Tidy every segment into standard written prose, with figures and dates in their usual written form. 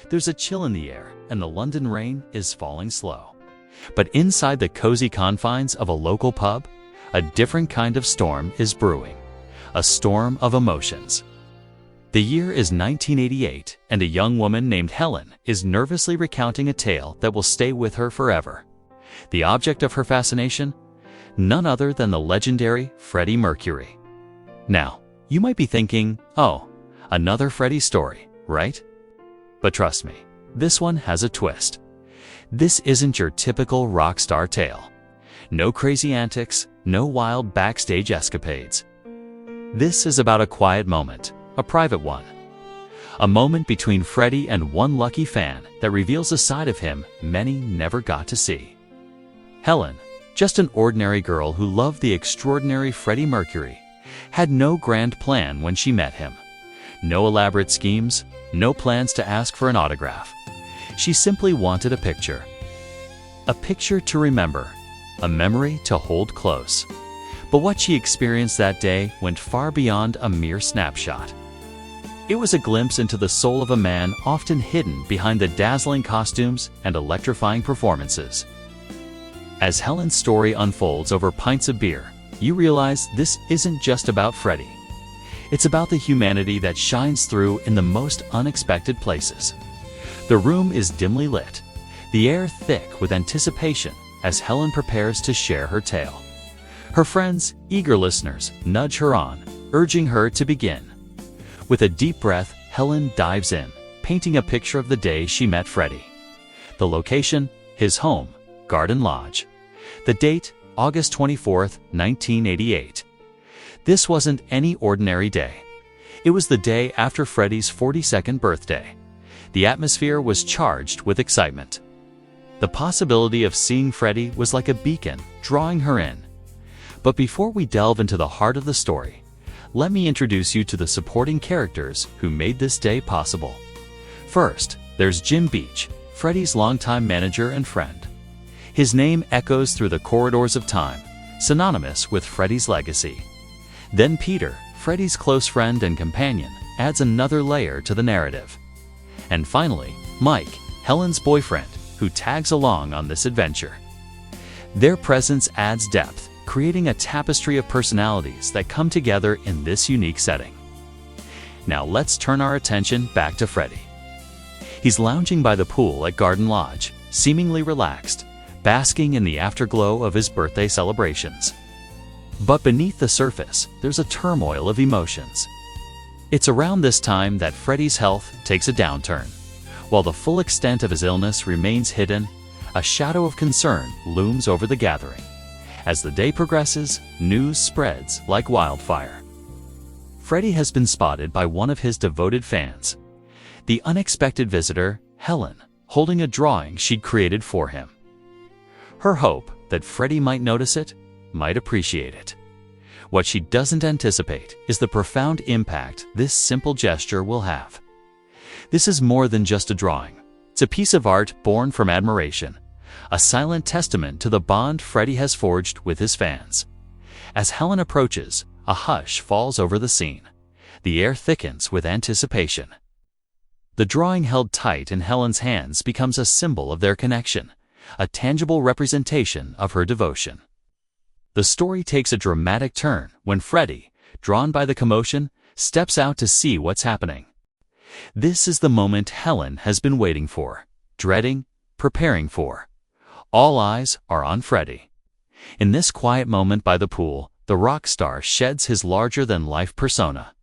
There's a chill in the air, and the London rain is falling slow. But inside the cozy confines of a local pub, a different kind of storm is brewing. A storm of emotions. The year is 1988, and a young woman named Helen is nervously recounting a tale that will stay with her forever. The object of her fascination? None other than the legendary Freddie Mercury. Now, you might be thinking, oh, another Freddie story, right? But trust me, this one has a twist. This isn't your typical rock star tale. No crazy antics, no wild backstage escapades. This is about a quiet moment, a private one. A moment between Freddie and one lucky fan that reveals a side of him many never got to see. Helen, just an ordinary girl who loved the extraordinary Freddie Mercury, had no grand plan when she met him. No elaborate schemes, no plans to ask for an autograph. She simply wanted a picture. A picture to remember, a memory to hold close. But what she experienced that day went far beyond a mere snapshot. It was a glimpse into the soul of a man often hidden behind the dazzling costumes and electrifying performances. As Helen's story unfolds over pints of beer, you realize this isn't just about Freddie. It's about the humanity that shines through in the most unexpected places. The room is dimly lit, the air thick with anticipation as Helen prepares to share her tale. Her friends, eager listeners, nudge her on, urging her to begin. With a deep breath, Helen dives in, painting a picture of the day she met Freddie. The location, his home, Garden Lodge. The date, August 24th, 1988. This wasn't any ordinary day. It was the day after Freddie's 42nd birthday. The atmosphere was charged with excitement. The possibility of seeing Freddie was like a beacon, drawing her in. But before we delve into the heart of the story, let me introduce you to the supporting characters who made this day possible. First, there's Jim Beach, Freddie's longtime manager and friend. His name echoes through the corridors of time, synonymous with Freddie's legacy. Then Peter, Freddie's close friend and companion, adds another layer to the narrative. And finally, Mike, Helen's boyfriend, who tags along on this adventure. Their presence adds depth, creating a tapestry of personalities that come together in this unique setting. Now let's turn our attention back to Freddie. He's lounging by the pool at Garden Lodge, seemingly relaxed, basking in the afterglow of his birthday celebrations. But beneath the surface, there's a turmoil of emotions. It's around this time that Freddie's health takes a downturn. While the full extent of his illness remains hidden, a shadow of concern looms over the gathering. As the day progresses, news spreads like wildfire. Freddie has been spotted by one of his devoted fans. The unexpected visitor, Helen, holding a drawing she'd created for him. Her hope that Freddie might notice it, might appreciate it. What she doesn't anticipate is the profound impact this simple gesture will have. This is more than just a drawing. It's a piece of art born from admiration, a silent testament to the bond Freddie has forged with his fans. As Helen approaches, a hush falls over the scene. The air thickens with anticipation. The drawing held tight in Helen's hands becomes a symbol of their connection, a tangible representation of her devotion. The story takes a dramatic turn when Freddie, drawn by the commotion, steps out to see what's happening. This is the moment Helen has been waiting for, dreading, preparing for. All eyes are on Freddie. In this quiet moment by the pool, the rock star sheds his larger-than-life persona,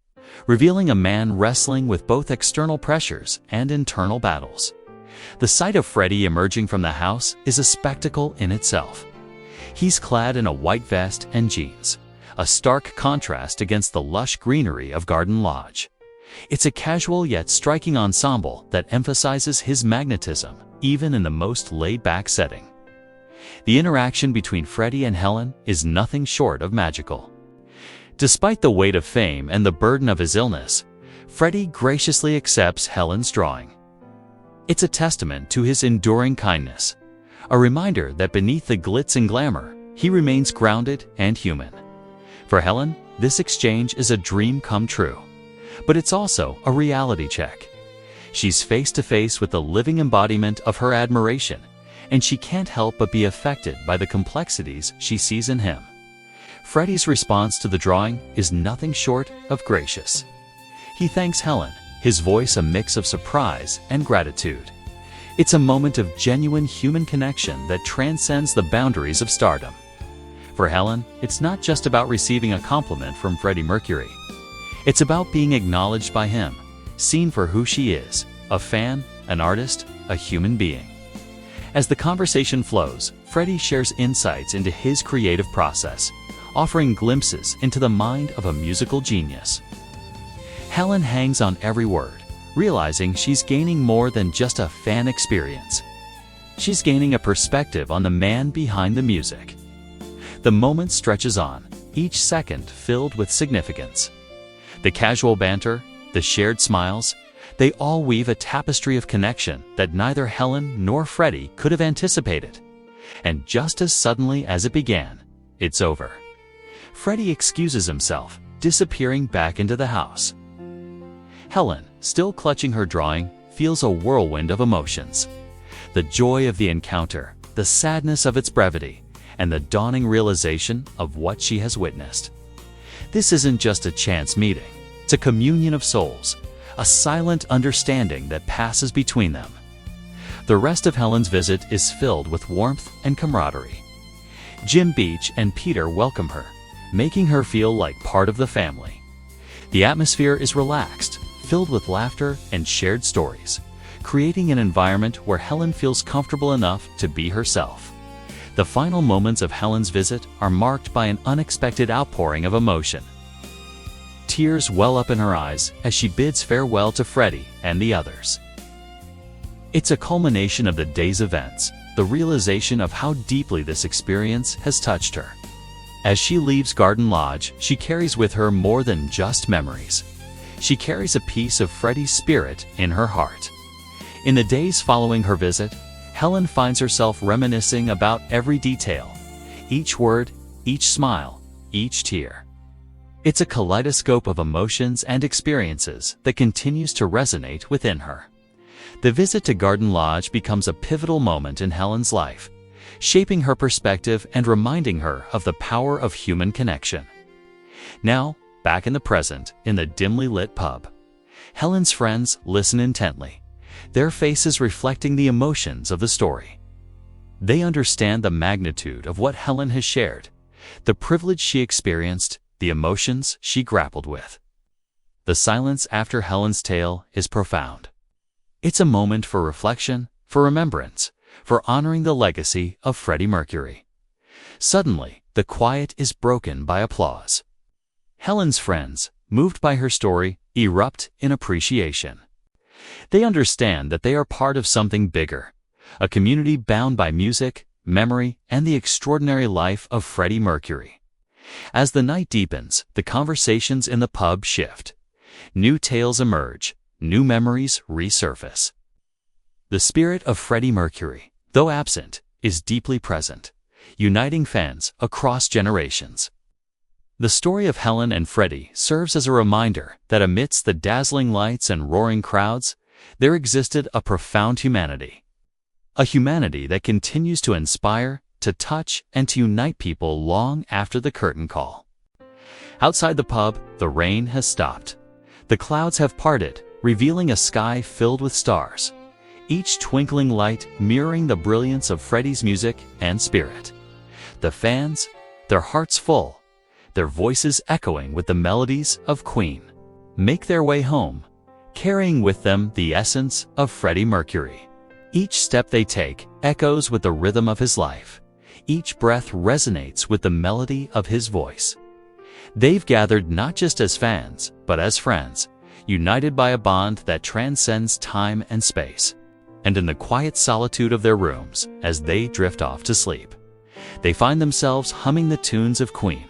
revealing a man wrestling with both external pressures and internal battles. The sight of Freddie emerging from the house is a spectacle in itself. He's clad in a white vest and jeans, a stark contrast against the lush greenery of Garden Lodge. It's a casual yet striking ensemble that emphasizes his magnetism, even in the most laid-back setting. The interaction between Freddie and Helen is nothing short of magical. Despite the weight of fame and the burden of his illness, Freddie graciously accepts Helen's drawing. It's a testament to his enduring kindness, a reminder that beneath the glitz and glamour, he remains grounded and human. For Helen, this exchange is a dream come true, but it's also a reality check. She's face to face with the living embodiment of her admiration, and she can't help but be affected by the complexities she sees in him. Freddie's response to the drawing is nothing short of gracious. He thanks Helen, his voice a mix of surprise and gratitude. It's a moment of genuine human connection that transcends the boundaries of stardom. For Helen, it's not just about receiving a compliment from Freddie Mercury. It's about being acknowledged by him, seen for who she is, a fan, an artist, a human being. As the conversation flows, Freddie shares insights into his creative process, offering glimpses into the mind of a musical genius. Helen hangs on every word, realizing she's gaining more than just a fan experience. She's gaining a perspective on the man behind the music. The moment stretches on, each second filled with significance. The casual banter, the shared smiles, they all weave a tapestry of connection that neither Helen nor Freddie could have anticipated. And just as suddenly as it began, it's over. Freddie excuses himself, disappearing back into the house. Helen, still clutching her drawing, feels a whirlwind of emotions. The joy of the encounter, the sadness of its brevity, and the dawning realization of what she has witnessed. This isn't just a chance meeting. It's a communion of souls, a silent understanding that passes between them. The rest of Helen's visit is filled with warmth and camaraderie. Jim Beach and Peter welcome her, making her feel like part of the family. The atmosphere is relaxed, filled with laughter and shared stories, creating an environment where Helen feels comfortable enough to be herself. The final moments of Helen's visit are marked by an unexpected outpouring of emotion. Tears well up in her eyes as she bids farewell to Freddie and the others. It's a culmination of the day's events, the realization of how deeply this experience has touched her. As she leaves Garden Lodge, she carries with her more than just memories. She carries a piece of Freddie's spirit in her heart. In the days following her visit, Helen finds herself reminiscing about every detail, each word, each smile, each tear. It's a kaleidoscope of emotions and experiences that continues to resonate within her. The visit to Garden Lodge becomes a pivotal moment in Helen's life, shaping her perspective and reminding her of the power of human connection. Now, back in the present, in the dimly lit pub, Helen's friends listen intently, their faces reflecting the emotions of the story. They understand the magnitude of what Helen has shared, the privilege she experienced, the emotions she grappled with. The silence after Helen's tale is profound. It's a moment for reflection, for remembrance, for honoring the legacy of Freddie Mercury. Suddenly, the quiet is broken by applause. Helen's friends, moved by her story, erupt in appreciation. They understand that they are part of something bigger, a community bound by music, memory, and the extraordinary life of Freddie Mercury. As the night deepens, the conversations in the pub shift. New tales emerge, new memories resurface. The spirit of Freddie Mercury, though absent, is deeply present, uniting fans across generations. The story of Helen and Freddie serves as a reminder that amidst the dazzling lights and roaring crowds, there existed a profound humanity. A humanity that continues to inspire, to touch, and to unite people long after the curtain call. Outside the pub, the rain has stopped. The clouds have parted, revealing a sky filled with stars, each twinkling light mirroring the brilliance of Freddie's music and spirit. The fans, their hearts full, their voices echoing with the melodies of Queen, make their way home, carrying with them the essence of Freddie Mercury. Each step they take echoes with the rhythm of his life. Each breath resonates with the melody of his voice. They've gathered not just as fans, but as friends, united by a bond that transcends time and space. And in the quiet solitude of their rooms, as they drift off to sleep, they find themselves humming the tunes of Queen.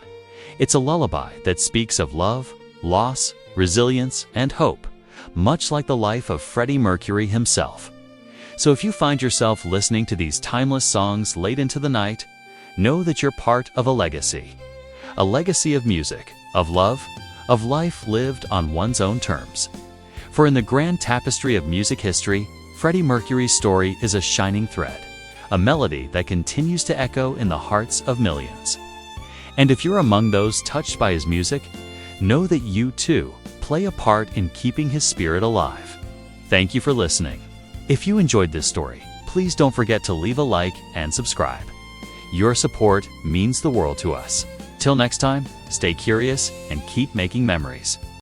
It's a lullaby that speaks of love, loss, resilience, and hope, much like the life of Freddie Mercury himself. So if you find yourself listening to these timeless songs late into the night, know that you're part of a legacy of music, of love, of life lived on one's own terms. For in the grand tapestry of music history, Freddie Mercury's story is a shining thread, a melody that continues to echo in the hearts of millions. And if you're among those touched by his music, know that you too play a part in keeping his spirit alive. Thank you for listening. If you enjoyed this story, please don't forget to leave a like and subscribe. Your support means the world to us. Till next time, stay curious and keep making memories.